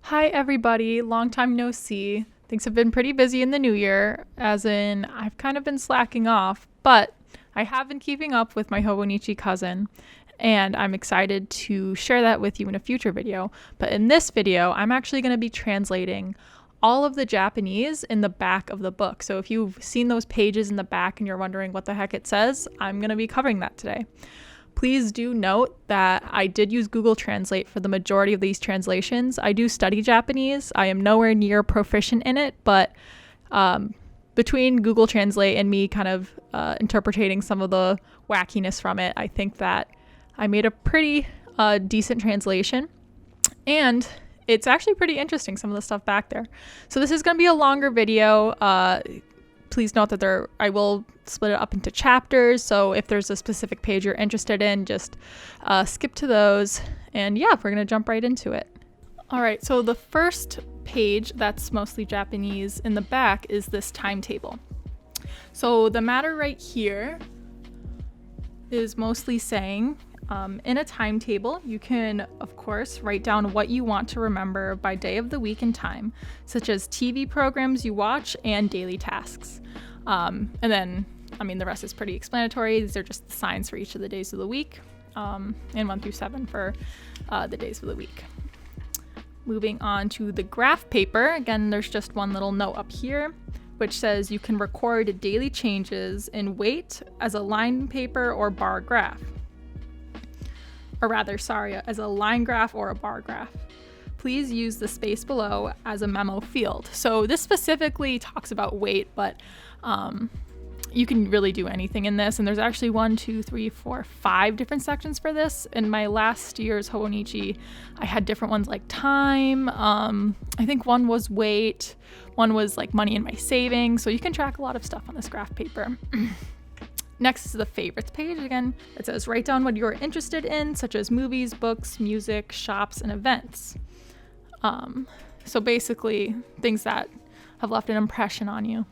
Hi everybody, long time no see. Things have been pretty busy in the new year, as in I've kind of been slacking off, but I have been keeping up with my Hobonichi cousin, and I'm excited to share that with you in a future video. But in this video, I'm actually going to be translating all of the Japanese in the back of the book. So if you've seen those pages in the back and you're wondering what the heck it says, I'm going to be covering that today. Please do note that I did use Google Translate for the majority of these translations. I do study Japanese. I am nowhere near proficient in it, but between Google Translate and me kind of interpreting some of the wackiness from it, I think that I made a pretty decent translation. And it's actually pretty interesting, some of the stuff back there. So this is going to be a longer video. Please note that I will split it up into chapters. So if there's a specific page you're interested in, just skip to those. And yeah, we're going to jump right into it. All right, so the first page that's mostly Japanese in the back is this timetable. So the matter right here is mostly saying, in a timetable, you can, of course, write down what you want to remember by day of the week and time, such as TV programs you watch and daily tasks. And then, the rest is pretty explanatory. These are just the signs for each of the days of the week, and 1 through 7 for the days of the week. Moving on to the graph paper. Again, there's just one little note up here, which says you can record daily changes in weight as a line paper or bar graph. As a line graph or a bar graph. Please use the space below as a memo field. So this specifically talks about weight, but you can really do anything in this. And there's actually 5 different sections for this. In my last year's Hobonichi, I had different ones like time. I think one was weight, one was like money in my savings. So you can track a lot of stuff on this graph paper. Next is the favorites page. Again, it says write down what you're interested in, such as movies, books, music, shops, and events. So basically things that have left an impression on you.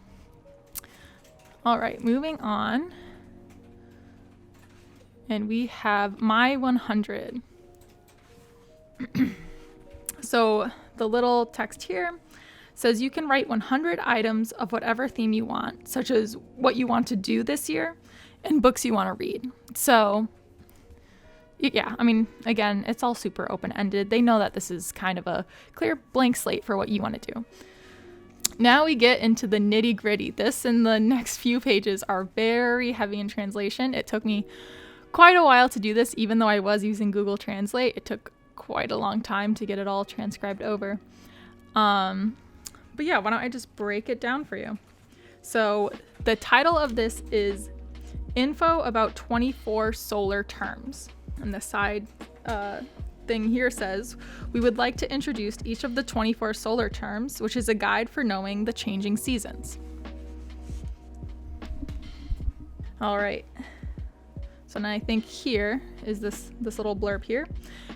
All right, moving on. And we have my 100. So the little text here says you can write 100 items of whatever theme you want, such as what you want to do this year and books you want to read. So yeah, again, it's all super open-ended. They know that this is kind of a clear blank slate for what you want to do. Now we get into the nitty-gritty. This and the next few pages are very heavy in translation. It took me quite a while to do this, even though I was using Google Translate. It took quite a long time to get it all transcribed over. But yeah, why don't I just break it down for you? So the title of this is Info About 24 Solar Terms. And the side thing here says, we would like to introduce each of the 24 solar terms, which is a guide for knowing the changing seasons. All right. So now I think here is this little blurb here.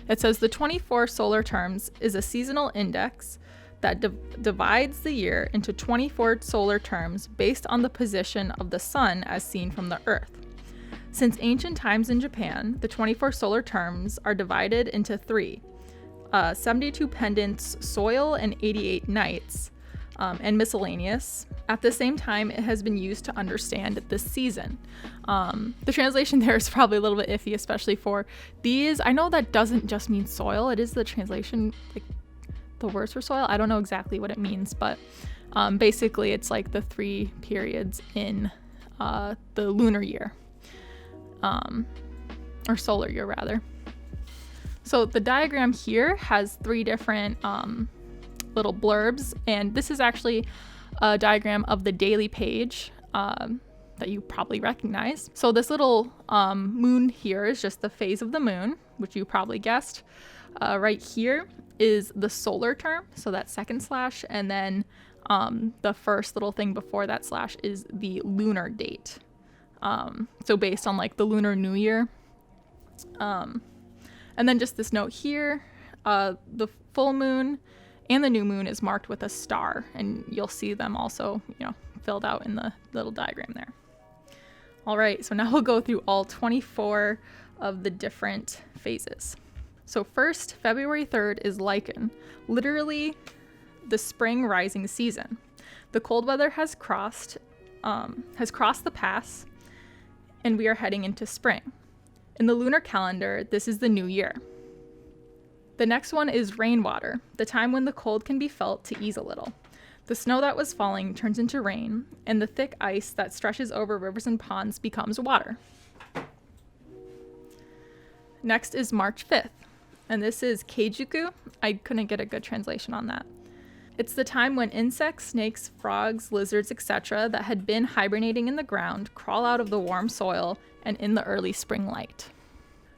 It says the 24 solar terms is a seasonal index that divides the year into 24 solar terms based on the position of the sun as seen from the Earth. Since ancient times in Japan, the 24 solar terms are divided into 3, 72 pendants soil and 88 nights, and miscellaneous. At the same time, it has been used to understand this season. The translation there is probably a little bit iffy, especially for these. I know that doesn't just mean soil. It is the translation, like the words for soil. I don't know exactly what it means, but basically it's like the 3 periods in the lunar year. Or solar year rather. So the diagram here has 3 different little blurbs, and this is actually a diagram of the daily page that you probably recognize. So this little moon here is just the phase of the moon, which you probably guessed. Right here is the solar term, so that second slash, and then the first little thing before that slash is the lunar date. So based on like the Lunar New Year. And then just this note here, the full moon and the new moon is marked with a star, and you'll see them also, filled out in the little diagram there. All right, so now we'll go through all 24 of the different phases. So first, February 3rd is lichen, literally the spring rising season. The cold weather has crossed the pass, and we are heading into spring. In the lunar calendar, this is the new year. The next one is rainwater, the time when the cold can be felt to ease a little. The snow that was falling turns into rain, and the thick ice that stretches over rivers and ponds becomes water. Next is March 5th, and this is Keijuku. I couldn't get a good translation on that. It's the time when insects, snakes, frogs, lizards, etc. that had been hibernating in the ground crawl out of the warm soil and in the early spring light.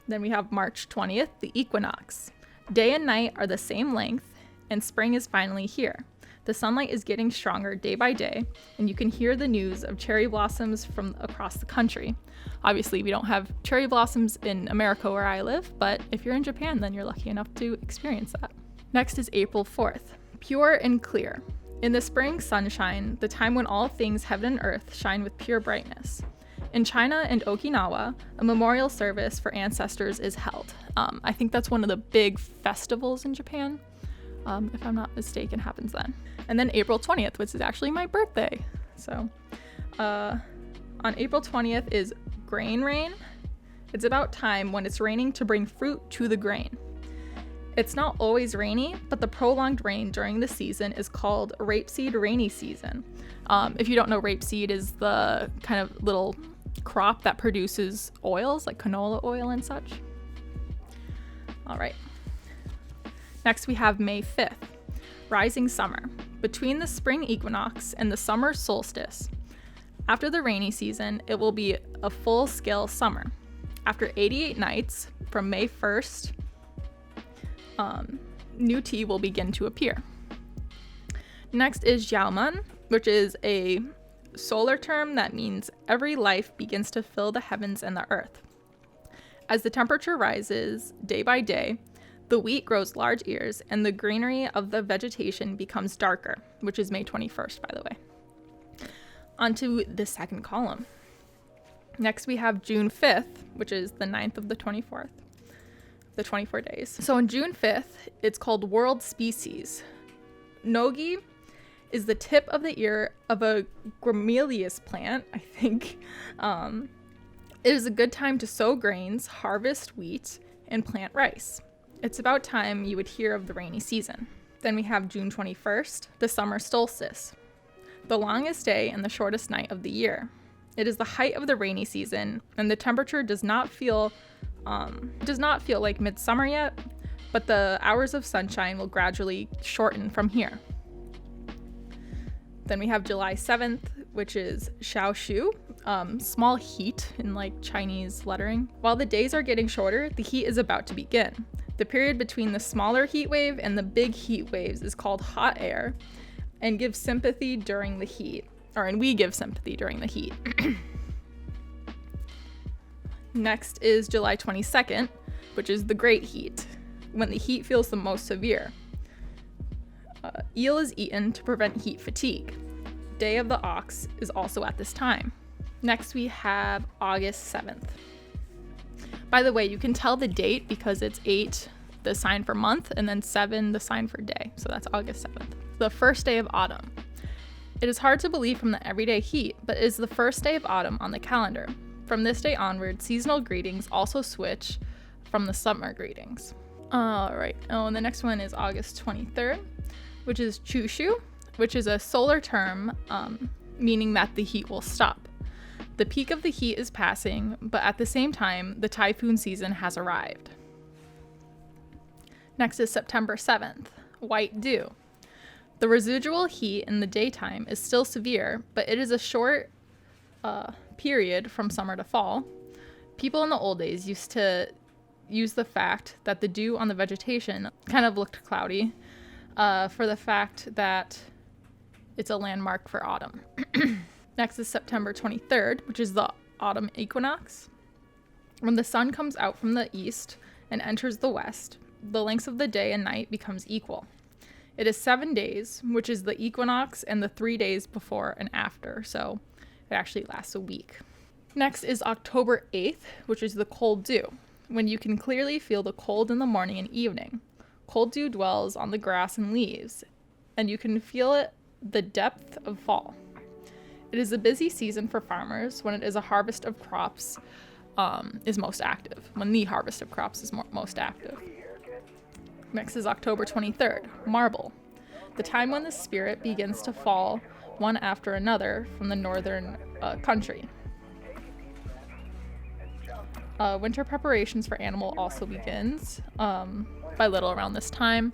Then we have March 20th, the equinox. Day and night are the same length, and spring is finally here. The sunlight is getting stronger day by day, and you can hear the news of cherry blossoms from across the country. Obviously, we don't have cherry blossoms in America where I live, but if you're in Japan, then you're lucky enough to experience that. Next is April 4th, pure and clear. In the spring sunshine, the time when all things heaven and earth shine with pure brightness. In China and Okinawa, a memorial service for ancestors is held. I think that's one of the big festivals in Japan. If I'm not mistaken, happens then. And then April 20th, which is actually my birthday. So on April 20th is grain rain. It's about time when it's raining to bring fruit to the grain. It's not always rainy, but the prolonged rain during the season is called rapeseed rainy season. If you don't know, rapeseed is the kind of little crop that produces oils like canola oil and such. All right. Next, we have May 5th, rising summer, between the spring equinox and the summer solstice. After the rainy season, it will be a full-scale summer. After 88 nights, from May 1st, new tea will begin to appear. Next is Xiaoman, which is a solar term that means every life begins to fill the heavens and the earth. As the temperature rises day by day, the wheat grows large ears, and the greenery of the vegetation becomes darker, which is May 21st, by the way. Onto the second column. Next, we have June 5th, which is the 9th of the 24th, the 24 days. So on June 5th, it's called World Species. Nogi is the tip of the ear of a gramineous plant, I think. It is a good time to sow grains, harvest wheat, and plant rice. It's about time you would hear of the rainy season. Then we have June 21st, the summer solstice, the longest day and the shortest night of the year. It is the height of the rainy season, and the temperature does not feel like midsummer yet, but the hours of sunshine will gradually shorten from here. Then we have July 7th, which is Xiaoshu, small heat in like Chinese lettering. While the days are getting shorter, the heat is about to begin. The period between the smaller heat wave and the big heat waves is called hot air, and gives sympathy during the heat, and we give sympathy during the heat. Next is July 22nd, which is the great heat, when the heat feels the most severe. Eel is eaten to prevent heat fatigue. Day of the Ox is also at this time. Next we have August 7th. By the way, you can tell the date because it's 8, the sign for month, and then 7, the sign for day. So that's August 7th. The first day of autumn. It is hard to believe from the everyday heat, but it is the first day of autumn on the calendar. From this day onward, seasonal greetings also switch from the summer greetings. All right. Oh, and the next one is August 23rd, which is Chushu, which is a solar term meaning that the heat will stop. The peak of the heat is passing, but at the same time, the typhoon season has arrived. Next is September 7th, White Dew. The residual heat in the daytime is still severe, but it is a short period from summer to fall. People in the old days used to use the fact that the dew on the vegetation kind of looked cloudy for the fact that it's a landmark for autumn. Next is September 23rd, which is the autumn equinox. When the sun comes out from the east and enters the west, the lengths of the day and night becomes equal. It is 7 days, which is the equinox, and the 3 days before and after, so it actually lasts a week. Next is October 8th, which is the cold dew. when you can clearly feel the cold in the morning and evening. Cold dew dwells on the grass and leaves, and you can feel it the depth of fall. It is a busy season for farmers when it is a harvest of crops is most active, when the harvest of crops is most active. Next is October 23rd, Marble, the time when the spirit begins to fall one after another from the northern country. Winter preparations for animal also begins by little around this time.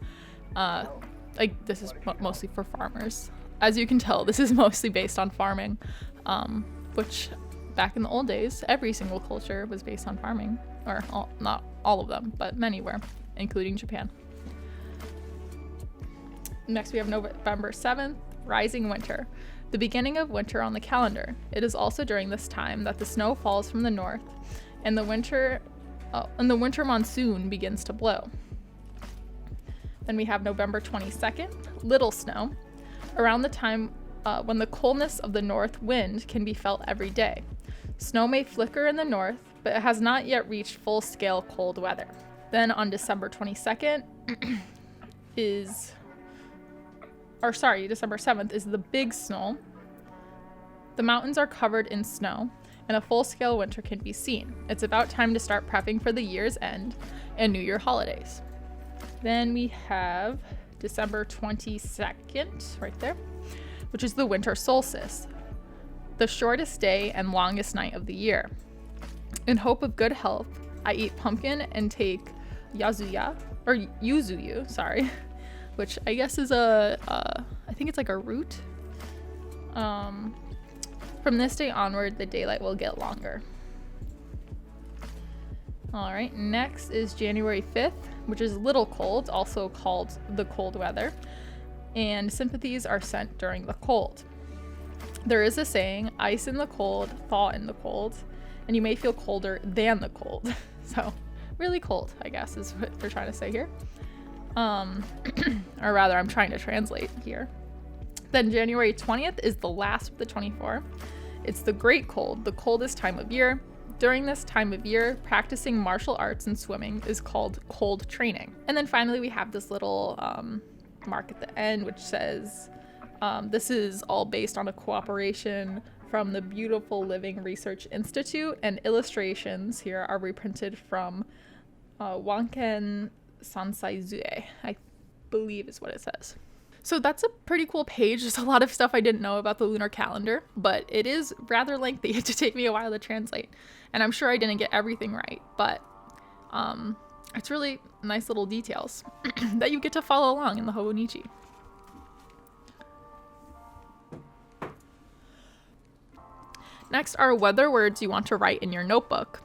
This is mostly for farmers. As you can tell, this is mostly based on farming, which back in the old days, every single culture was based on farming, or not all of them, but many were, including Japan. Next, we have November 7th, Rising Winter, the beginning of winter on the calendar. It is also during this time that the snow falls from the north, and the winter monsoon begins to blow. Then we have November 22nd, Little Snow, around the time when the coldness of the north wind can be felt every day. Snow may flicker in the north, but it has not yet reached full-scale cold weather. Then on December 22nd December 7th is the Big Snow. The mountains are covered in snow, and a full-scale winter can be seen. It's about time to start prepping for the year's end and New Year holidays. Then we have December 22nd, right there, which is the winter solstice, the shortest day and longest night of the year. In hope of good health, I eat pumpkin and take yuzuyu, which I guess is I think it's like a root. From this day onward, the daylight will get longer. All right, next is January 5th, which is Little Cold, also called the cold weather, and sympathies are sent during the cold. There is a saying, ice in the cold, thaw in the cold, and you may feel colder than the cold. So, really cold, I guess, is what they're trying to say here. Or rather, I'm trying to translate here. Then January 20th is the last of the 24. It's the Great Cold, the coldest time of year. During this time of year, practicing martial arts and swimming is called cold training. And then finally, we have this little mark at the end, which says, this is all based on a cooperation from the Beautiful Living Research Institute, and illustrations here are reprinted from Wanken Sansaizue, I believe is what it says. So that's a pretty cool page. There's a lot of stuff I didn't know about the lunar calendar, but it is rather lengthy to take me a while to translate. And I'm sure I didn't get everything right, but it's really nice little details that you get to follow along in the Hobonichi. Next are weather words you want to write in your notebook.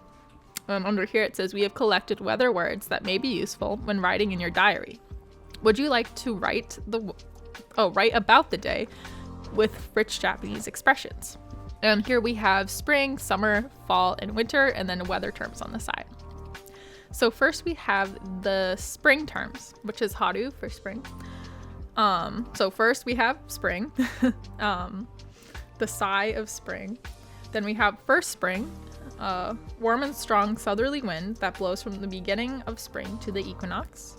Under here it says, we have collected weather words that may be useful when writing in your diary. Would you like to write about the day with rich Japanese expressions? And here we have spring, summer, fall, and winter, and then weather terms on the side. So first we have the spring terms, which is haru for spring. So first we have spring, the sigh of spring. Then we have first spring, warm and strong southerly wind that blows from the beginning of spring to the equinox.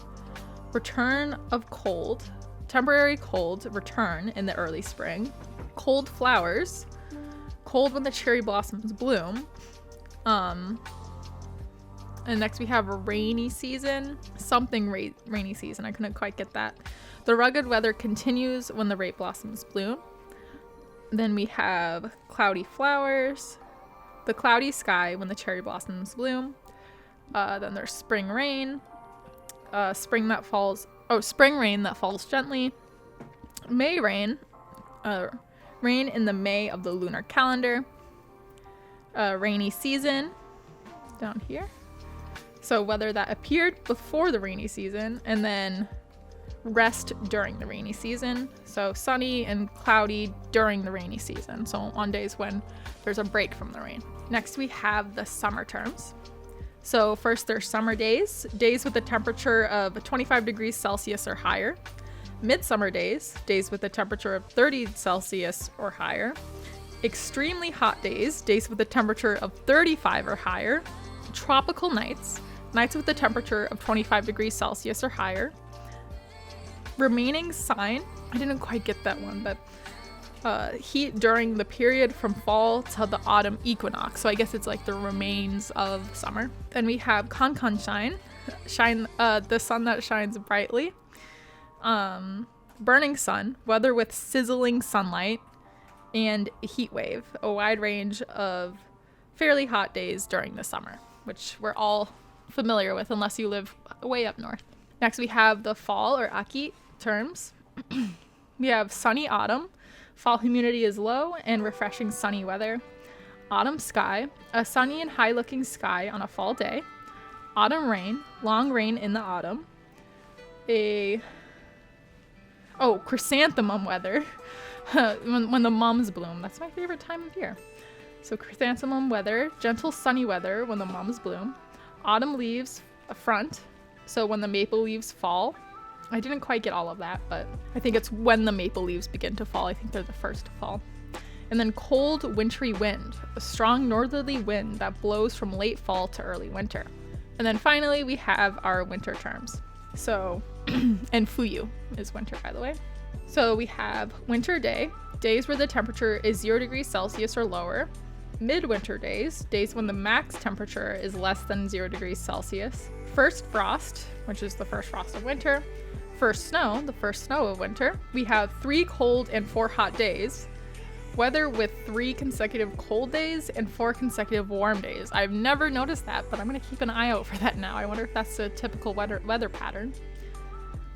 Return of cold, temporary cold return in the early spring. Cold flowers, cold when the cherry blossoms bloom. And next we have a rainy season, rainy season, I couldn't quite get that. The rugged weather continues when the rape blossoms bloom. Then we have cloudy flowers, the cloudy sky when the cherry blossoms bloom. Then there's spring rain, spring rain that falls gently. May rain, rain in the May of the lunar calendar. Rainy season, down here. So weather that appeared before the rainy season, and then rest during the rainy season. So sunny and cloudy during the rainy season. So on days when there's a break from the rain. Next we have the summer terms. So first there's summer days, days with a temperature of 25 degrees Celsius or higher. Midsummer days, days with a temperature of 30 Celsius or higher. Extremely hot days, days with a temperature of 35 or higher. Tropical nights nights with a temperature of 25 degrees Celsius or higher. Remaining sign, I didn't quite get that one, but heat during the period from fall to the autumn equinox. So I guess it's like the remains of summer. Then we have kankan shine, the sun that shines brightly. Burning sun, weather with sizzling sunlight, and heat wave, a wide range of fairly hot days during the summer, which we're all familiar with unless you live way up north. Next, we have the fall or aki terms. We have sunny autumn, fall humidity is low and refreshing sunny weather. Autumn sky, a sunny and high looking sky on a fall day. Autumn rain, long rain in the autumn. Chrysanthemum weather, when the mums bloom. That's my favorite time of year. So chrysanthemum weather, gentle sunny weather when the mums bloom. Autumn leaves front, so when the maple leaves fall. I didn't quite get all of that, but I think it's when the maple leaves begin to fall. I think they're the first to fall. And then cold, wintry wind, a strong northerly wind that blows from late fall to early winter. And then finally, we have our winter terms. So, and fuyu is winter, by the way. So we have winter day, days where the temperature is 0 degrees Celsius or lower. Midwinter days, days when the max temperature is less than 0 degrees Celsius. First frost, which is the first frost of winter. First snow, the first snow of winter. We have 3 cold and 4 hot days. Weather with 3 consecutive cold days and 4 consecutive warm days. I've never noticed that, but I'm going to keep an eye out for that now. I wonder if that's a typical weather pattern.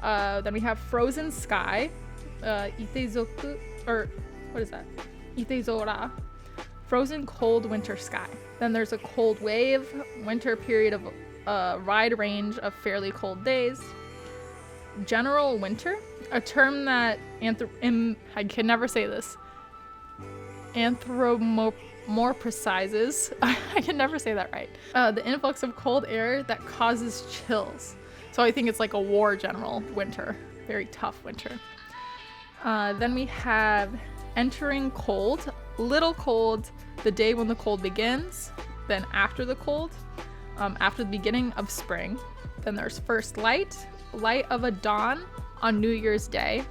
Then we have frozen sky, itezoku, or what is that? Itezora, frozen cold winter sky. Then there's a cold wave, winter period of a wide range of fairly cold days. General winter, a term that I can never say this. Anthropomorphizes. I can never say that right. The influx of cold air that causes chills. So I think it's like a war general winter, very tough winter. Then we have entering cold, little cold, the day when the cold begins. Then after the cold, after the beginning of spring. Then there's first light of a dawn on New Year's Day.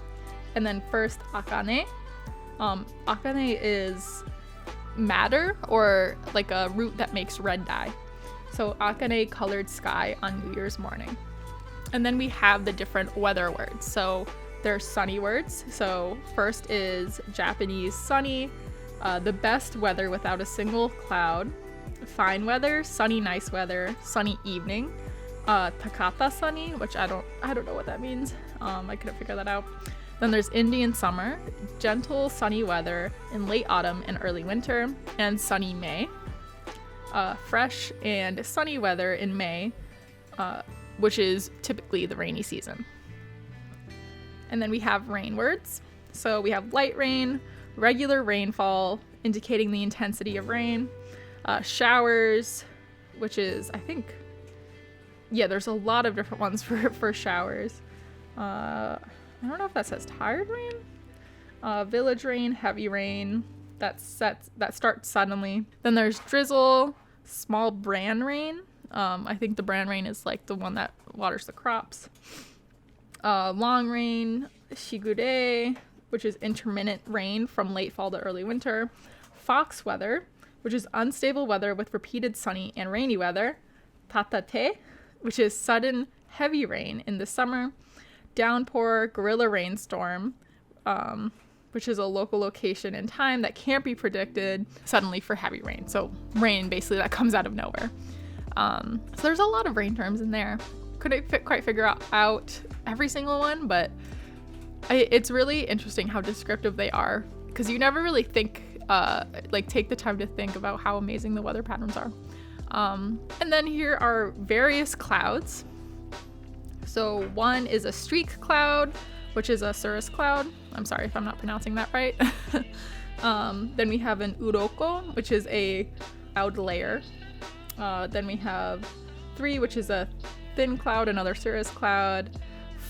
And then first akane. Akane is madder, or like a root that makes red dye. So akane colored sky on New Year's morning. And then we have the different weather words. So there's sunny words. So first is Japanese sunny, the best weather without a single cloud. Fine weather, sunny nice weather, sunny evening. Takata sunny, which I don't know what that means. I couldn't figure that out. Then there's Indian summer, gentle sunny weather in late autumn and early winter, and sunny May. Fresh and sunny weather in May, which is typically the rainy season. And then we have rain words. So we have light rain, regular rainfall, indicating the intensity of rain, showers, which is, I think, there's a lot of different ones for showers. I don't know if that says tired rain. Village rain, heavy rain that starts suddenly. Then there's drizzle, small bran rain. I think the bran rain is like the one that waters the crops. Long rain, shigure, which is intermittent rain from late fall to early winter. Fox weather, which is unstable weather with repeated sunny and rainy weather. Tatate, which is sudden heavy rain in the summer. Downpour, guerrilla rainstorm, which is a local location and time that can't be predicted suddenly for heavy rain. So rain basically that comes out of nowhere. So there's a lot of rain terms in there. Couldn't quite figure out every single one, but it's really interesting how descriptive they are, because you never really think, take the time to think about how amazing the weather patterns are. And then here are various clouds. So one is a streak cloud, which is a cirrus cloud. I'm sorry if I'm not pronouncing that right. Then we have an uroko, which is a cloud layer. Then we have 3, which is a thin cloud, another cirrus cloud.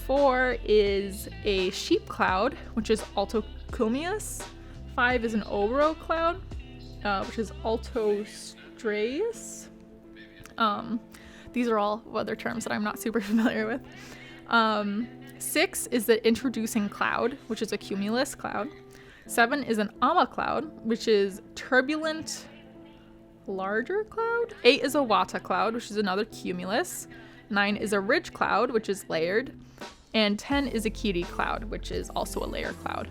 4 is a sheep cloud, which is altocumulus. 5 is an oboro cloud, which is altostraeus. these are all weather terms that I'm not super familiar with. 6 is the introducing cloud, which is a cumulus cloud. 7 is an ama cloud, which is turbulent larger cloud. 8 is a wata cloud, which is another cumulus. 9 is a ridge cloud, which is layered. And 10 is a kiri cloud, which is also a layer cloud.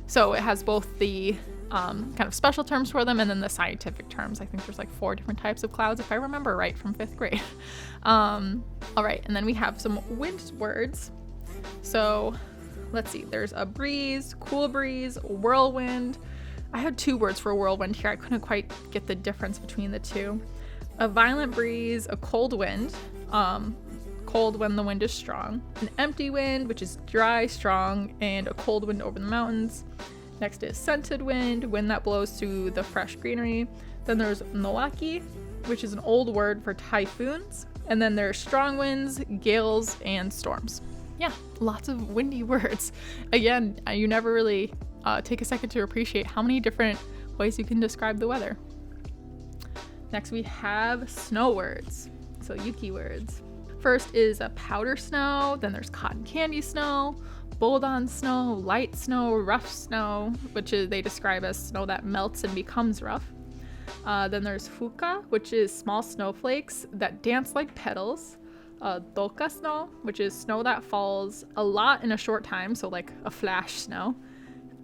So it has both the kind of special terms for them and then the scientific terms. I think there's like 4 different types of clouds, if I remember right from 5th grade. All right, and then we have some wind words. So let's see, there's a breeze, cool breeze, whirlwind. I had 2 words for whirlwind here. I couldn't quite get the difference between the 2. A violent breeze, a cold wind, cold when the wind is strong. An empty wind, which is dry, strong, and a cold wind over the mountains. Next is scented wind that blows through the fresh greenery. Then there's noaki, which is an old word for typhoons. And then there's strong winds, gales, and storms. Yeah, lots of windy words. Again, you never really take a second to appreciate how many different ways you can describe the weather. Next we have snow words, so yuki words. First is a powder snow, then there's cotton candy snow, boldon snow, light snow, rough snow, which is they describe as snow that melts and becomes rough. Then there's fuka, which is small snowflakes that dance like petals. Doka snow, which is snow that falls a lot in a short time, so like a flash snow.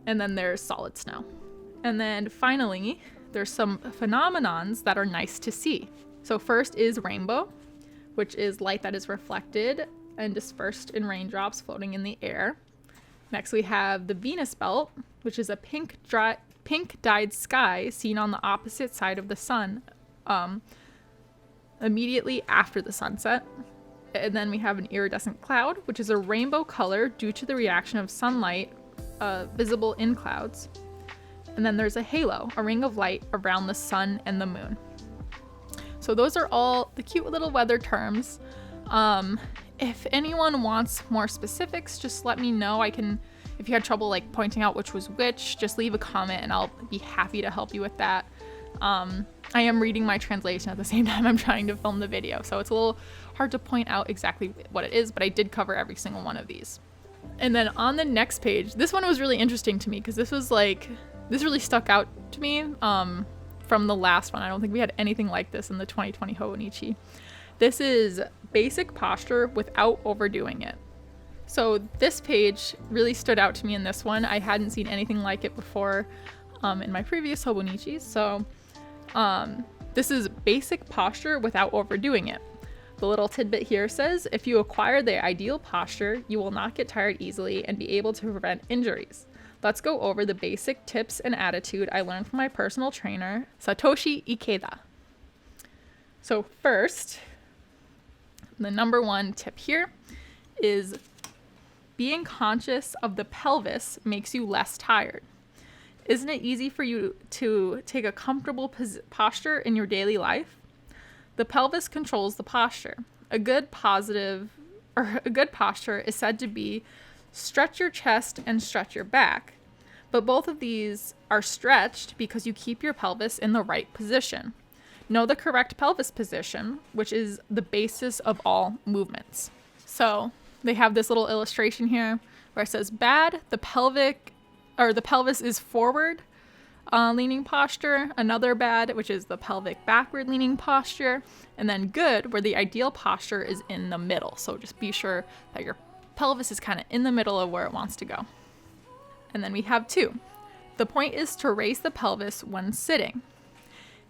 And then there's solid snow. And then finally, there's some phenomenons that are nice to see. So first is rainbow, which is light that is reflected and dispersed in raindrops floating in the air. Next we have the Venus belt, which is a pink dyed sky seen on the opposite side of the sun immediately after the sunset. And then we have an iridescent cloud, which is a rainbow color due to the reaction of sunlight visible in clouds. And then there's a halo, a ring of light around the sun and the moon. So those are all the cute little weather terms. If anyone wants more specifics, just let me know. If you had trouble like pointing out which was which, just leave a comment and I'll be happy to help you with that. I am reading my translation at the same time I'm trying to film the video, so it's a little hard to point out exactly what it is, but I did cover every single one of these. And then on the next page, this one was really interesting to me because this really stuck out to me from the last one. I don't think we had anything like this in the 2020 Hobonichi. This is basic posture without overdoing it. So this page really stood out to me in this one. I hadn't seen anything like it before in my previous Hobonichis. So this is basic posture without overdoing it. The little tidbit here says, if you acquire the ideal posture, you will not get tired easily and be able to prevent injuries. Let's go over the basic tips and attitude I learned from my personal trainer, Satoshi Ikeda. So first, the number 1 tip here is being conscious of the pelvis makes you less tired. Isn't it easy for you to take a comfortable posture in your daily life? The pelvis controls the posture. A good posture is said to be stretch your chest and stretch your back. But both of these are stretched because you keep your pelvis in the right position. Know the correct pelvis position, which is the basis of all movements. So they have this little illustration here where it says bad, the pelvis is forward leaning posture, another bad, which is the pelvic backward leaning posture, and then good, where the ideal posture is in the middle. So just be sure that your pelvis is kind of in the middle of where it wants to go. And then we have 2. The point is to raise the pelvis when sitting.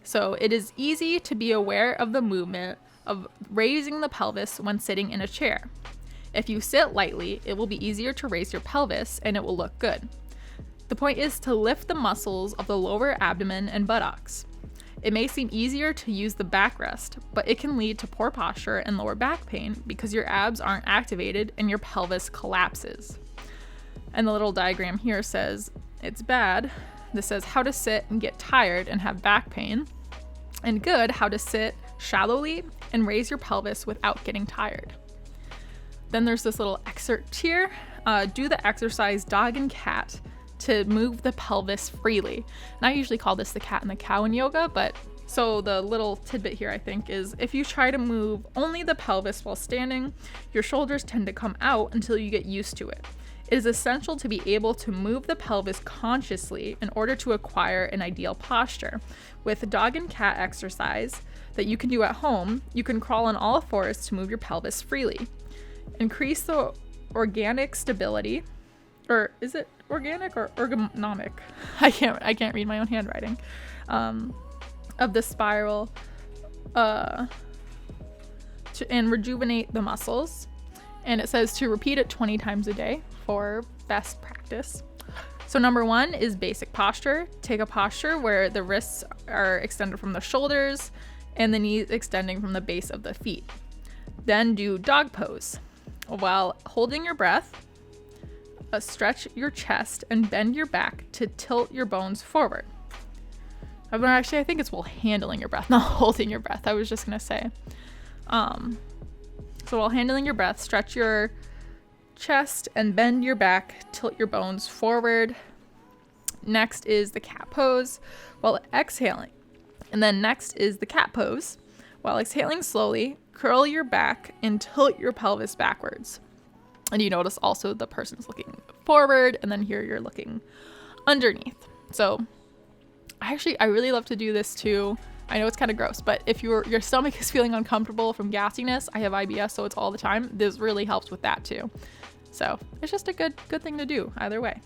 So it is easy to be aware of the movement of raising the pelvis when sitting in a chair. If you sit lightly, it will be easier to raise your pelvis and it will look good. The point is to lift the muscles of the lower abdomen and buttocks. It may seem easier to use the backrest, but it can lead to poor posture and lower back pain because your abs aren't activated and your pelvis collapses. And the little diagram here says it's bad. This says how to sit and get tired and have back pain, and good, how to sit shallowly and raise your pelvis without getting tired. Then there's this little excerpt here. Do the exercise dog and cat to move the pelvis freely. And I usually call this the cat and the cow in yoga, but So the little tidbit here, I think, is if you try to move only the pelvis while standing, your shoulders tend to come out until you get used to it. It is essential to be able to move the pelvis consciously in order to acquire an ideal posture. With dog and cat exercise that you can do at home, you can crawl on all fours to move your pelvis freely. Increase the organic stability, or is it organic or ergonomic? I can't read my own handwriting. Of the spiral, and rejuvenate the muscles. And it says to repeat it 20 times a day for best practice. So number 1 is basic posture. Take a posture where the wrists are extended from the shoulders and the knees extending from the base of the feet. Then do dog pose. While holding your breath, stretch your chest and bend your back to tilt your bones forward. Actually, I think it's while handling your breath, not holding your breath. I was just going to say. So while handling your breath, stretch your chest and bend your back, tilt your bones forward. Next is the cat pose while exhaling. And then next is the cat pose. While exhaling slowly, curl your back and tilt your pelvis backwards. And you notice also the person's looking forward, and then here you're looking underneath. So I really love to do this too. I know it's kind of gross, but if your stomach is feeling uncomfortable from gassiness, I have IBS, so it's all the time. This really helps with that too. So it's just a good thing to do either way.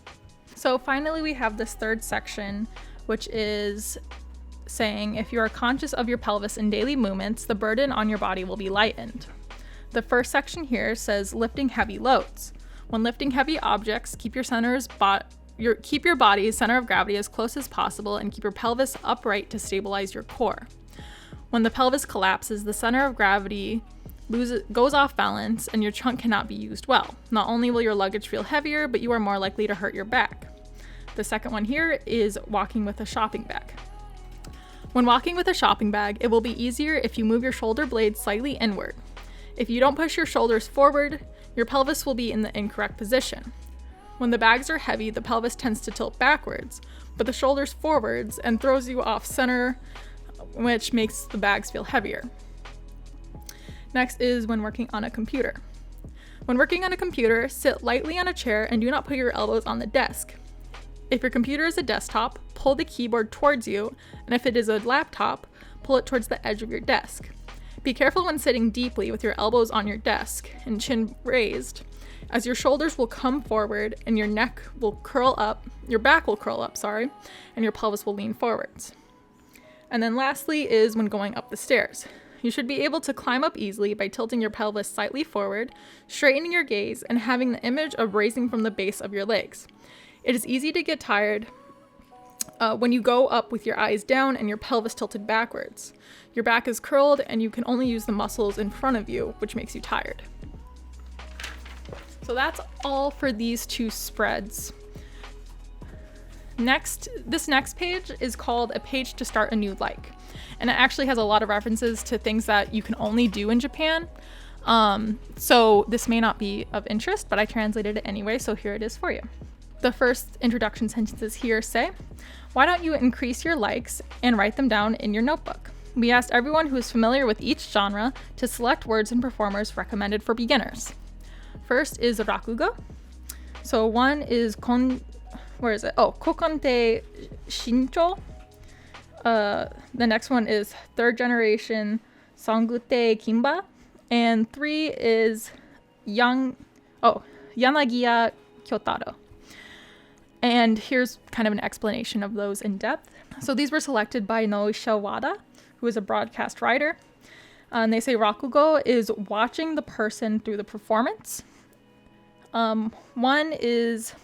So finally, we have this third section, which is saying if you are conscious of your pelvis in daily movements, the burden on your body will be lightened. The first section here says lifting heavy loads. When lifting heavy objects, keep your body's center of gravity as close as possible and keep your pelvis upright to stabilize your core. When the pelvis collapses, the center of gravity goes off balance and your trunk cannot be used well. Not only will your luggage feel heavier, but you are more likely to hurt your back. The second one here is walking with a shopping bag. When walking with a shopping bag, it will be easier if you move your shoulder blades slightly inward. If you don't push your shoulders forward, your pelvis will be in the incorrect position. When the bags are heavy, the pelvis tends to tilt backwards, but the shoulders forwards and throws you off center, which makes the bags feel heavier. Next is when working on a computer. When working on a computer, sit lightly on a chair and do not put your elbows on the desk. If your computer is a desktop, pull the keyboard towards you, and if it is a laptop, pull it towards the edge of your desk. Be careful when sitting deeply with your elbows on your desk and chin raised, as your shoulders will come forward and your back will curl up, and your pelvis will lean forwards. And then lastly is when going up the stairs. You should be able to climb up easily by tilting your pelvis slightly forward, straightening your gaze, and having the image of raising from the base of your legs. It is easy to get tired when you go up with your eyes down and your pelvis tilted backwards. Your back is curled and you can only use the muscles in front of you, which makes you tired. So that's all for these two spreads. This next page is called A Page to Start a New Like. And it actually has a lot of references to things that you can only do in Japan. So this may not be of interest, but I translated it anyway, so here it is for you. The first introduction sentences here say, why don't you increase your likes and write them down in your notebook? We asked everyone who is familiar with each genre to select words and performers recommended for beginners. First is rakugo. So one is Kokonte Shincho. The next one is third generation Songute Kimba. And 3 is Yanagiya Kyotaro. And here's kind of an explanation of those in depth. So these were selected by Noisha Wada, who is a broadcast writer. And they say rakugo is watching the person through the performance. One is,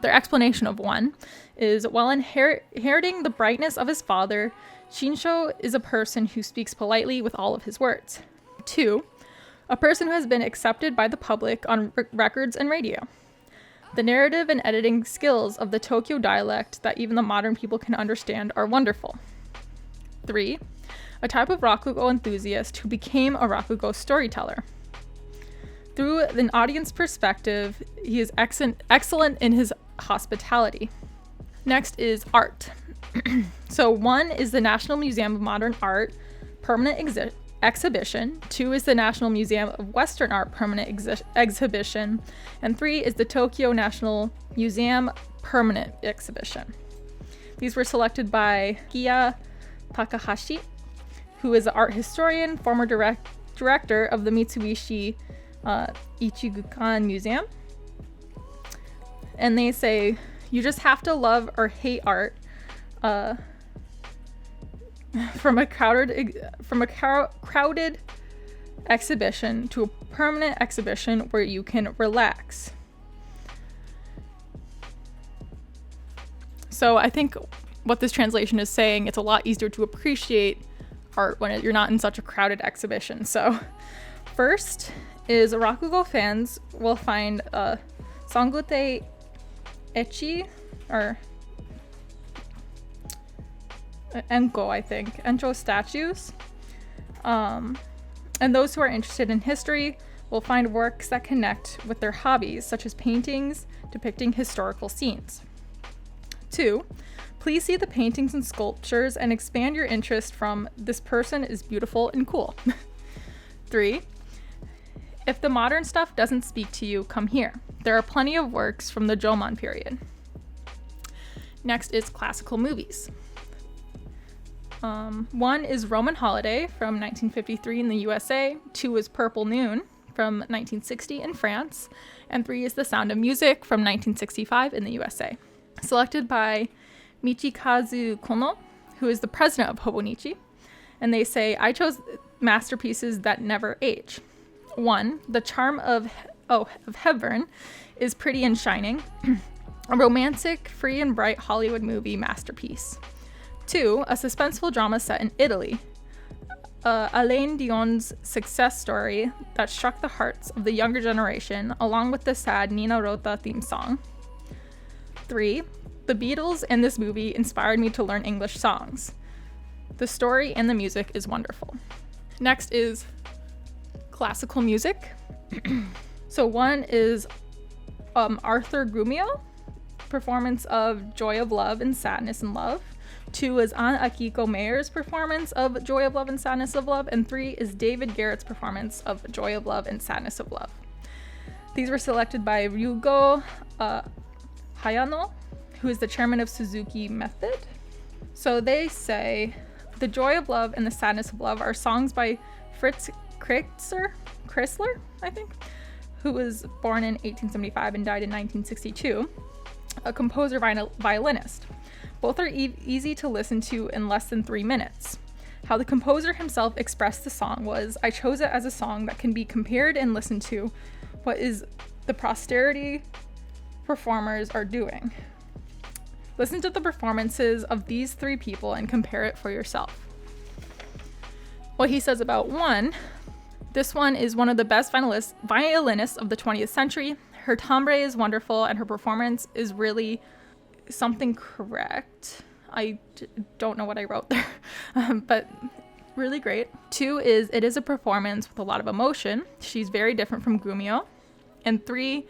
their explanation of one is, while inheriting the brightness of his father, Shinsho is a person who speaks politely with all of his words. 2, a person who has been accepted by the public on records and radio. The narrative and editing skills of the Tokyo dialect that even the modern people can understand are wonderful. 3, a type of rakugo enthusiast who became a rakugo storyteller. Through an audience perspective, he is excellent in his hospitality. Next is art. So 1 is the National Museum of Modern Art permanent exhibition. 2 is the National Museum of Western Art permanent exhibition. And 3 is the Tokyo National Museum permanent exhibition. These were selected by Kiya Takahashi, who is an art historian, former director of the Mitsubishi Ichigukan Museum. And they say, you just have to love or hate art. From a crowded exhibition to a permanent exhibition where you can relax. So I think what this translation is saying, it's a lot easier to appreciate art when you're not in such a crowded exhibition. So first is Rakugo fans will find Sangute Echi, or Enko, I think, Encho statues. And those who are interested in history will find works that connect with their hobbies, such as paintings depicting historical scenes. 2, please see the paintings and sculptures and expand your interest from this person is beautiful and cool. 3, if the modern stuff doesn't speak to you, come here. There are plenty of works from the Jomon period. Next is classical movies. 1 is Roman Holiday from 1953 in the USA, 2 is Purple Noon from 1960 in France, and 3 is The Sound of Music from 1965 in the USA. Selected by Michikazu Kono, who is the president of Hobonichi, and they say, I chose masterpieces that never age. 1, The Charm of Hepburn is pretty and shining, a romantic, free and bright Hollywood movie masterpiece. 2, a suspenseful drama set in Italy, Alain Dion's success story that struck the hearts of the younger generation, along with the sad Nina Rota theme song. 3, the Beatles and this movie inspired me to learn English songs. The story and the music is wonderful. Next is classical music. So 1 is Arthur Grumio, performance of Joy of Love and Sadness and Love. 2 is Anne Akiko Mayer's performance of Joy of Love and Sadness of Love. And 3 is David Garrett's performance of Joy of Love and Sadness of Love. These were selected by Ryugo Hayano, who is the chairman of Suzuki Method. So they say the Joy of Love and the Sadness of Love are songs by Fritz Kreisler, I think, who was born in 1875 and died in 1962, a composer violinist. Both are easy to listen to in less than 3 minutes. How the composer himself expressed the song was, I chose it as a song that can be compared and listened to what is the posterity performers are doing. Listen to the performances of these 3 people and compare it for yourself. What he says about 1, this one is one of the best violinists of the 20th century. Her timbre is wonderful and her performance is really something correct. I don't know what I wrote there, but really great. 2 is it is a performance with a lot of emotion. She's very different from Grumio. And 3,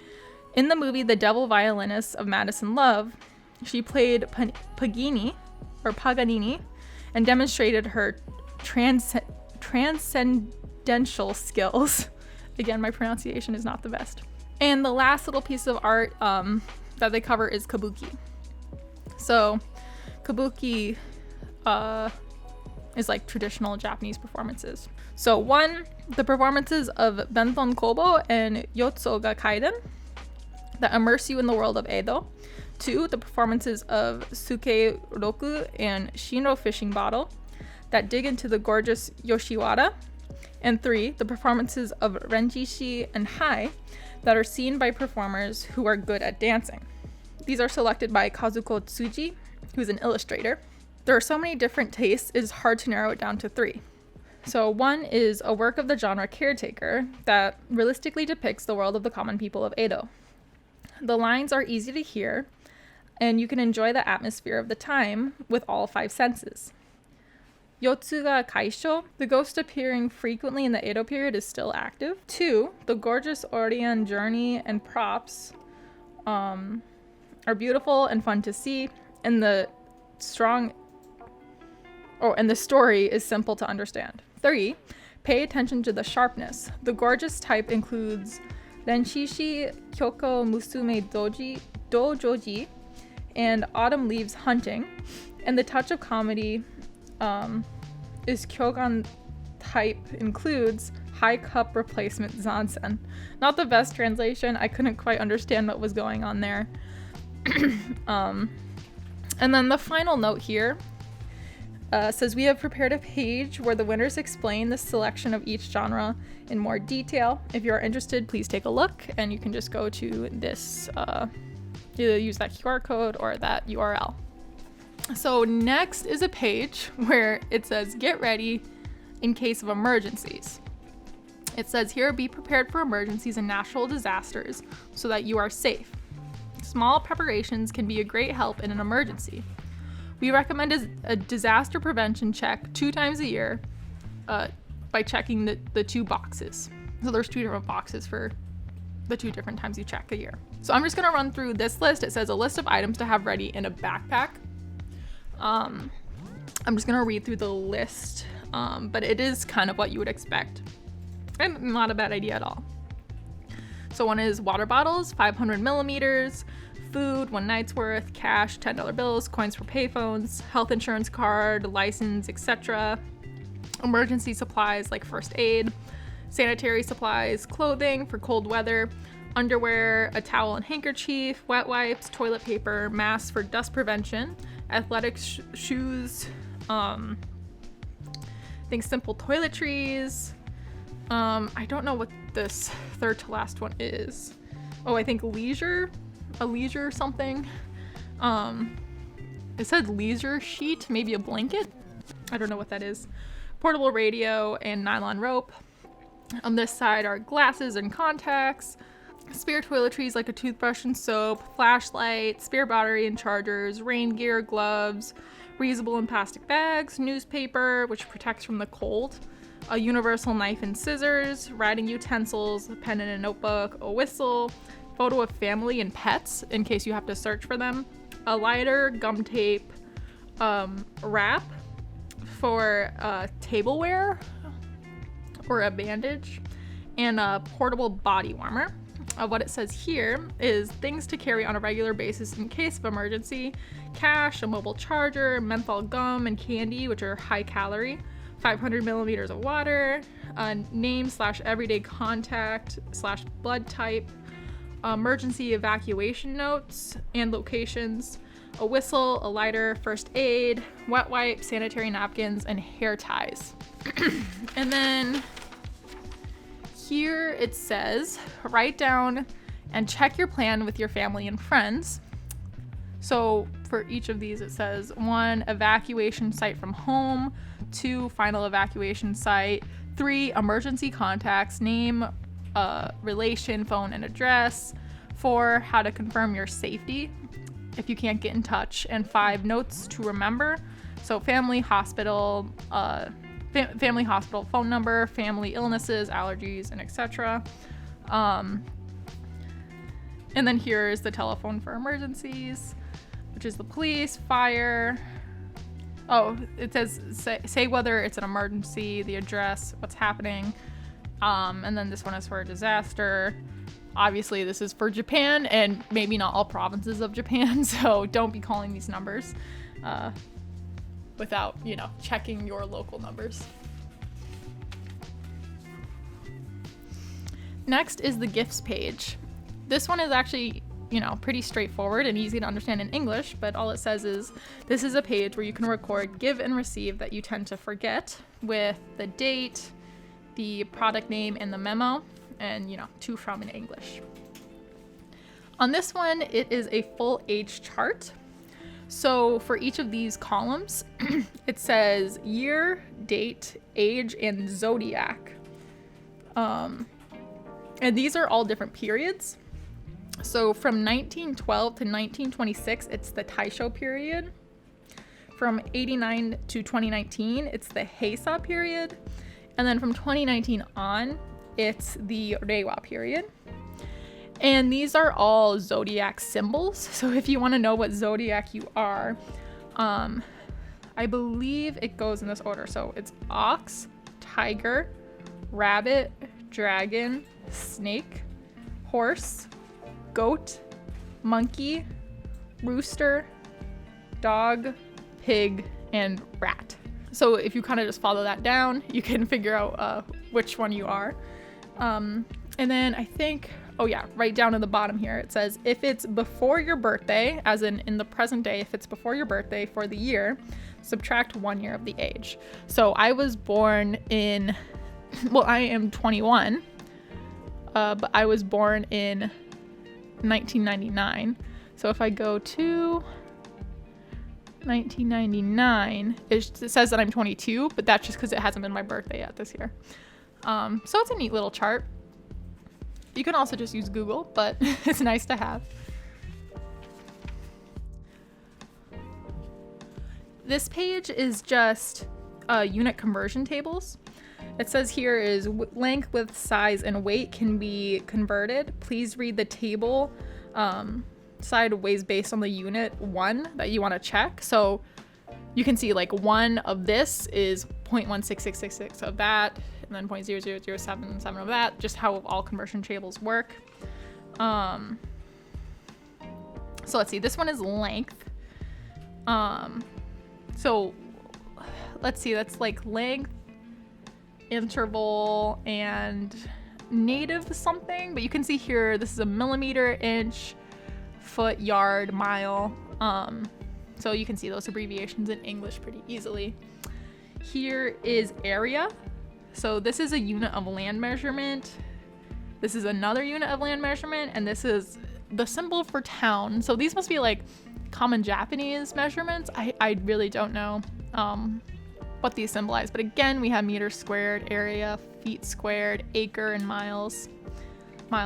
in the movie The Devil Violinist of Madison Love, she played Paganini and demonstrated her transcendental skills. Again, my pronunciation is not the best. And the last little piece of art that they cover is kabuki. So kabuki is like traditional Japanese performances. So 1, the performances of Benton Kobo and Yotsuga Kaiden that immerse you in the world of Edo. 2, the performances of Suke Roku and Shinro Fishing Bottle that dig into the gorgeous Yoshiwara. And 3, the performances of Renjishi and Hai that are seen by performers who are good at dancing. These are selected by Kazuko Tsuji, who's an illustrator. There are so many different tastes, it is hard to narrow it down to 3. So 1 is a work of the genre caretaker that realistically depicts the world of the common people of Edo. The lines are easy to hear, and you can enjoy the atmosphere of the time with all 5 senses. Yotsuga Kaisho, the ghost appearing frequently in the Edo period, is still active. 2, the gorgeous Orient journey and props are beautiful and fun to see. and the story is simple to understand. 3. Pay attention to the sharpness. The gorgeous type includes Renshishi Kyoko Musume Dojoji and Autumn Leaves Hunting. And the touch of comedy is Kyogan type includes High Cup Replacement Zansen. Not the best translation. I couldn't quite understand what was going on there. And then the final note here says we have prepared a page where the winners explain the selection of each genre in more detail. If you are interested, please take a look, and you can just go to this, either use that QR code or that URL. So next is a page where it says get ready in case of emergencies. It says here, be prepared for emergencies and natural disasters so that you are safe. Small preparations can be a great help in an emergency. We recommend a disaster prevention check 2 times a year by checking the 2 boxes. So there's 2 different boxes for the 2 different times you check a year. So I'm just gonna run through this list. It says a list of items to have ready in a backpack. I'm just gonna read through the list, but it is kind of what you would expect. And not a bad idea at all. So one is water bottles, 500 milliliters, food, 1 night's worth, cash, $10 bills, coins for payphones, health insurance card, license, etc. Emergency supplies like first aid, sanitary supplies, clothing for cold weather, underwear, a towel and handkerchief, wet wipes, toilet paper, masks for dust prevention, athletic shoes, I think simple toiletries. I don't know what this third to last one is. Oh, I think leisure something. It said leisure sheet, maybe a blanket. I don't know what that is. Portable radio and nylon rope. On this side are glasses and contacts, spare toiletries like a toothbrush and soap, flashlight, spare battery and chargers, rain gear, gloves, reusable and plastic bags, newspaper, which protects from the cold, a universal knife and scissors, writing utensils, a pen and a notebook, a whistle, photo of family and pets in case you have to search for them, a lighter, gum tape, wrap for tableware or a bandage, and a portable body warmer. What it says here is things to carry on a regular basis in case of emergency: cash, a mobile charger, menthol gum and candy, which are high calorie, 500 milliliters of water, a name/everyday contact/blood type, emergency evacuation notes and locations, a whistle, a lighter, first aid, wet wipes, sanitary napkins, and hair ties. And then here it says, write down and check your plan with your family and friends. So for each of these, it says 1, evacuation site from home, 2, final evacuation site, 3, emergency contacts, name, relation, phone, and address, 4, how to confirm your safety if you can't get in touch, and 5, notes to remember. So family, hospital, family hospital phone number, family illnesses, allergies, and etc. And then here is the telephone for emergencies, which is the police, fire. Oh, it says say whether it's an emergency, the address, what's happening. And then this one is for a disaster. Obviously, this is for Japan and maybe not all provinces of Japan, so don't be calling these numbers without, checking your local numbers. Next is the gifts page. This one is actually, pretty straightforward and easy to understand in English, but all it says is this is a page where you can record give and receive that you tend to forget, with the date, the product name, and the memo, and to from in English. On this one, it is a full age chart. So for each of these columns, it says year, date, age, and zodiac. And these are all different periods. So from 1912 to 1926, it's the Techo period. From 89 to 2019, it's the Heisa period. And then from 2019 on, it's the Reiwa period. And these are all zodiac symbols. So if you want to know what zodiac you are, I believe it goes in this order. So it's ox, tiger, rabbit, dragon, snake, horse, goat, monkey, rooster, dog, pig, and rat. So if you kind of just follow that down, you can figure out which one you are. And then I think, oh yeah, right down at the bottom here, it says if it's before your birthday, as in the present day, if it's before your birthday for the year, subtract 1 year of the age. So I was born in, well, I am 21, but I was born in 1999. So if I go to 1999, it says that I'm 22, but that's just because it hasn't been my birthday yet this year. So it's a neat little chart. You can also just use Google, but it's nice to have. This page is just unit conversion tables. It says here is length, width, size, and weight can be converted. Please read the table sideways based on the unit 1 that you want to check. So you can see like 1 of this is 0.16666 of that, and then 0.00077 of that, just how all conversion tables work. So let's see, this one is length. So let's see, that's like length, interval, and native something, but you can see here, this is a millimeter, inch, foot, yard, mile. So you can see those abbreviations in English pretty easily. Here is area. So this is a unit of land measurement. This is another unit of land measurement, and this is the symbol for town. So these must be like common Japanese measurements. I really don't know what these symbolize, but again, we have meters squared, area, feet squared, acre, and miles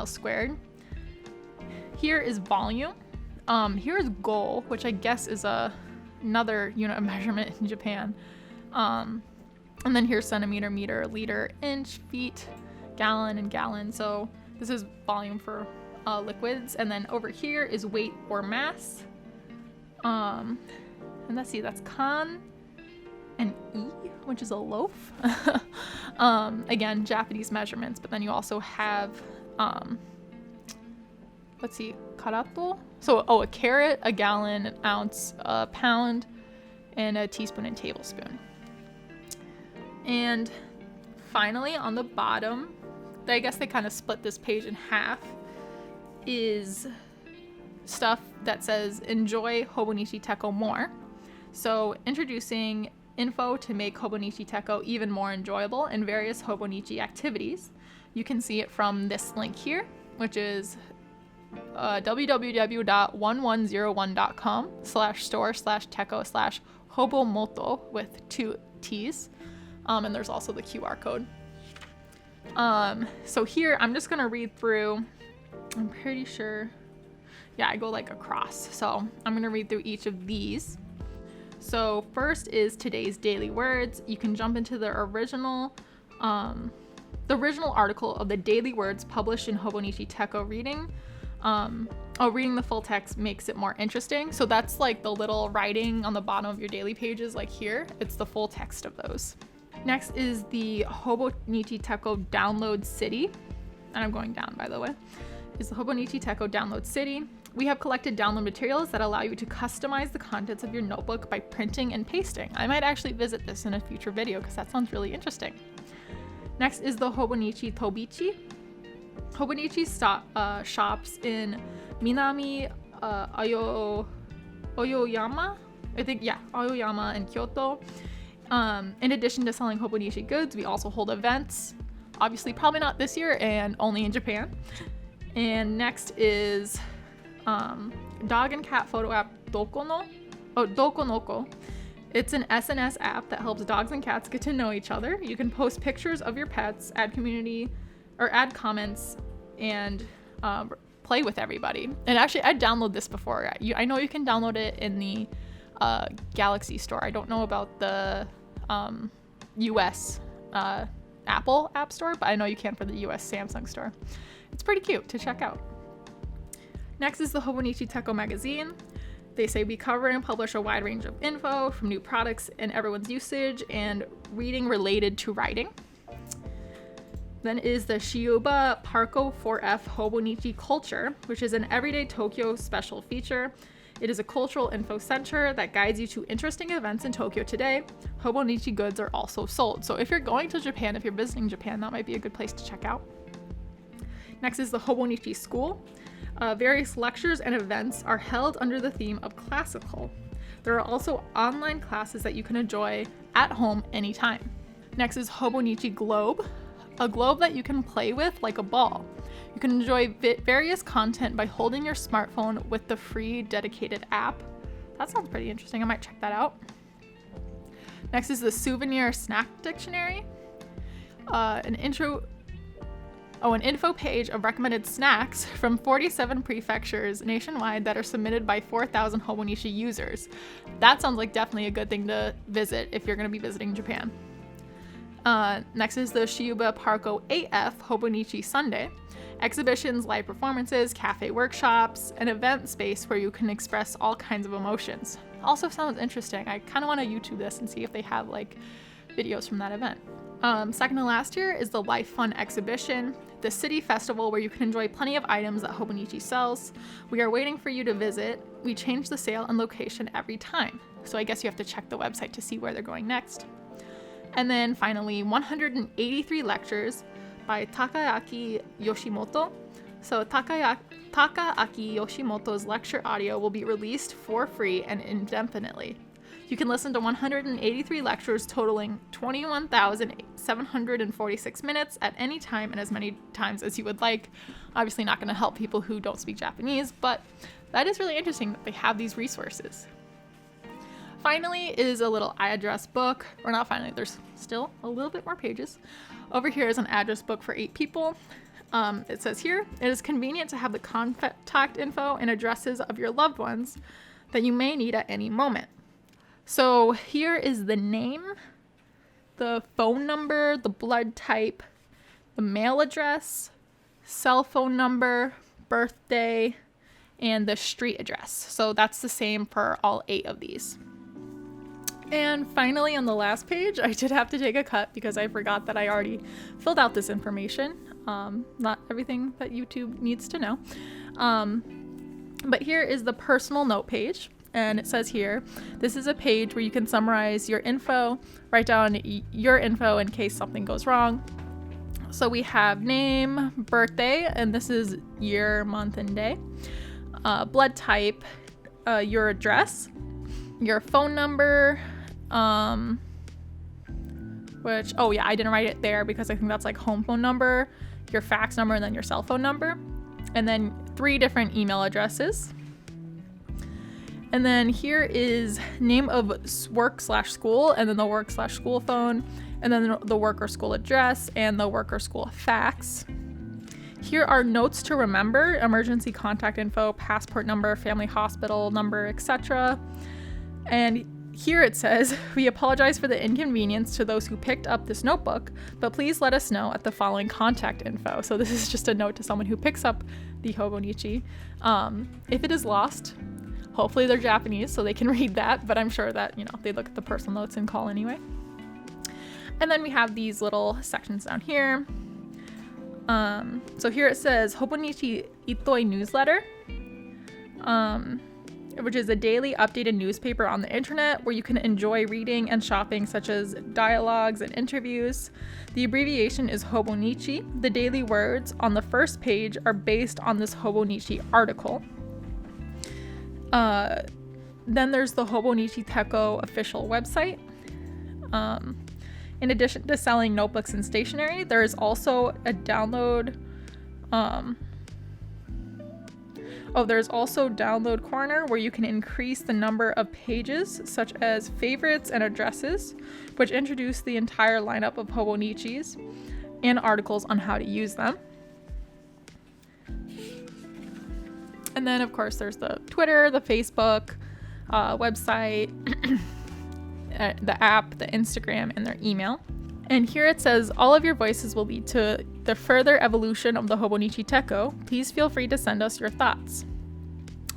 squared. Here is volume. Here is goal, which I guess is another unit of measurement in Japan. And then here's centimeter, meter, liter, inch, feet, gallon, and gallon. So this is volume for liquids. And then over here is weight or mass. And let's see, that's kan and e, which is a loaf. Again, Japanese measurements, but then you also have, let's see, karato. So, a carrot, a gallon, an ounce, a pound, and a teaspoon and tablespoon. And finally, on the bottom, I guess they kind of split this page in half, is stuff that says enjoy Hobonichi Techo more. So introducing info to make Hobonichi Techo even more enjoyable and various Hobonichi activities. You can see it from this link here, which is www.1101.com/store/techo/hobomoto with 2 T's. And there's also the QR code. So here, I'm just going to read through, I'm pretty sure, yeah, I go like across. So I'm going to read through each of these. So first is today's daily words. You can jump into the original article of the daily words published in Hobonichi Techo reading. Reading the full text makes it more interesting. So that's like the little writing on the bottom of your daily pages, like here. It's the full text of those. Next is the Hobonichi Techo Download City. And I'm going down, by the way. Is the Hobonichi Techo Download City. We have collected download materials that allow you to customize the contents of your notebook by printing and pasting. I might actually visit this in a future video because that sounds really interesting. Next is the Hobonichi Tobichi. Hobonichi shops in Minami Aoyama, Aoyama and Kyoto. In addition to selling Hobonichi goods, we also hold events. Obviously, probably not this year and only in Japan. And next is dog and cat photo app Dokonoko. It's an SNS app that helps dogs and cats get to know each other. You can post pictures of your pets, add community, or add comments, and play with everybody. And actually, I downloaded this before. I know you can download it in the Galaxy Store. I don't know about the US Apple App Store, but I know you can for the US Samsung Store. It's pretty cute to check out. Next is the Hobonichi Techo magazine. They say we cover and publish a wide range of info from new products and everyone's usage and reading related to writing. Then is the Shiuba Parko 4F Hobonichi Culture, which is an everyday Tokyo special feature. It is a cultural info center that guides you to interesting events in Tokyo today. Hobonichi goods are also sold. So if you're going to Japan, if you're visiting Japan, that might be a good place to check out. Next is the Hobonichi School. Various lectures and events are held under the theme of classical. There are also online classes that you can enjoy at home anytime. Next is Hobonichi Globe, a globe that you can play with like a ball. You can enjoy various content by holding your smartphone with the free dedicated app. That sounds pretty interesting. I might check that out. Next is the Souvenir Snack Dictionary, an info page of recommended snacks from 47 prefectures nationwide that are submitted by 4,000 Hobonichi users. That sounds like definitely a good thing to visit if you're going to be visiting Japan. Next is the Shiuba Parko AF Hobonichi Sunday. Exhibitions, live performances, cafe workshops, an event space where you can express all kinds of emotions. Also sounds interesting. I kind of want to YouTube this and see if they have like videos from that event. Second to last year is the Life Fun exhibition, the city festival where you can enjoy plenty of items that Hobonichi sells. We are waiting for you to visit. We change the sale and location every time. So I guess you have to check the website to see where they're going next. And then finally, 183 lectures by Takaaki Yoshimoto. So Takaaki Yoshimoto's lecture audio will be released for free and indefinitely. You can listen to 183 lectures totaling 21,746 minutes at any time and as many times as you would like. Obviously not going to help people who don't speak Japanese, but that is really interesting that they have these resources. Finally is a little address book, or not finally, there's still a little bit more pages. Over here is an address book for 8 people. It says here, it is convenient to have the contact info and addresses of your loved ones that you may need at any moment. So here is the name, the phone number, the blood type, the mail address, cell phone number, birthday, and the street address. So that's the same for all 8 of these. And finally, on the last page, I did have to take a cut because I forgot that I already filled out this information. Not everything that YouTube needs to know. But here is the personal note page. And it says here, this is a page where you can summarize your info, write down your info in case something goes wrong. So we have name, birthday, and this is year, month, and day. Blood type, your address, your phone number, which, oh yeah, I didn't write it there because I think that's like home phone number, your fax number, and then your cell phone number, and then 3 different email addresses. And then here is name of work/school, and then the work/school phone, and then the work or school address, and the work or school fax. Here are notes to remember, emergency contact info, passport number, family hospital number, etc. And here it says, we apologize for the inconvenience to those who picked up this notebook, but please let us know at the following contact info. So this is just a note to someone who picks up the Hobonichi. If it is lost, hopefully they're Japanese so they can read that, but I'm sure that, they look at the personal notes and call anyway. And then we have these little sections down here. So here it says Hobonichi Itoi newsletter, which is a daily updated newspaper on the internet where you can enjoy reading and shopping such as dialogues and interviews. The abbreviation is Hobonichi. The daily words on the first page are based on this Hobonichi article. Then there's the Hobonichi Techo official website. In addition to selling notebooks and stationery, there is also a download. There's also download corner where you can increase the number of pages, such as favorites and addresses, which introduce the entire lineup of Hobonichis and articles on how to use them. And then, of course, there's the Twitter, the Facebook, website, the app, the Instagram, and their email. And here it says, all of your voices will lead to the further evolution of the Hobonichi Techo. Please feel free to send us your thoughts.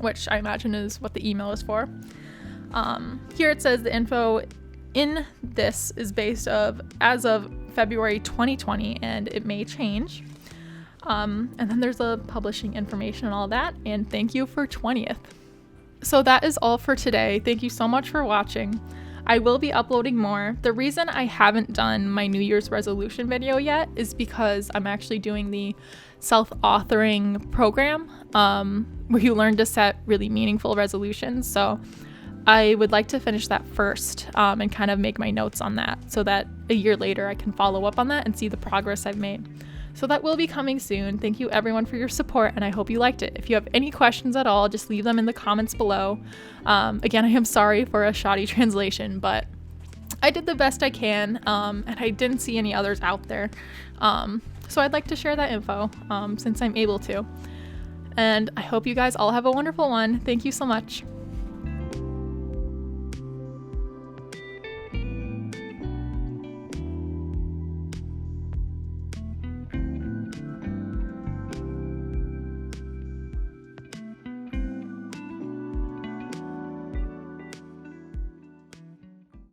which I imagine is what the email is for. Here it says the info in this is based as of February 2020, and it may change. And then there's the publishing information and all that, and thank you for 20th. So that is all for today. Thank you so much for watching. I will be uploading more. The reason I haven't done my New Year's resolution video yet is because I'm actually doing the self-authoring program where you learn to set really meaningful resolutions. So I would like to finish that first and kind of make my notes on that so that a year later I can follow up on that and see the progress I've made. So that will be coming soon. Thank you everyone for your support, and I hope you liked it. If you have any questions at all, just leave them in the comments below. Again, I am sorry for a shoddy translation, but I did the best I can, and I didn't see any others out there. So I'd like to share that info since I'm able to. And I hope you guys all have a wonderful one. Thank you so much.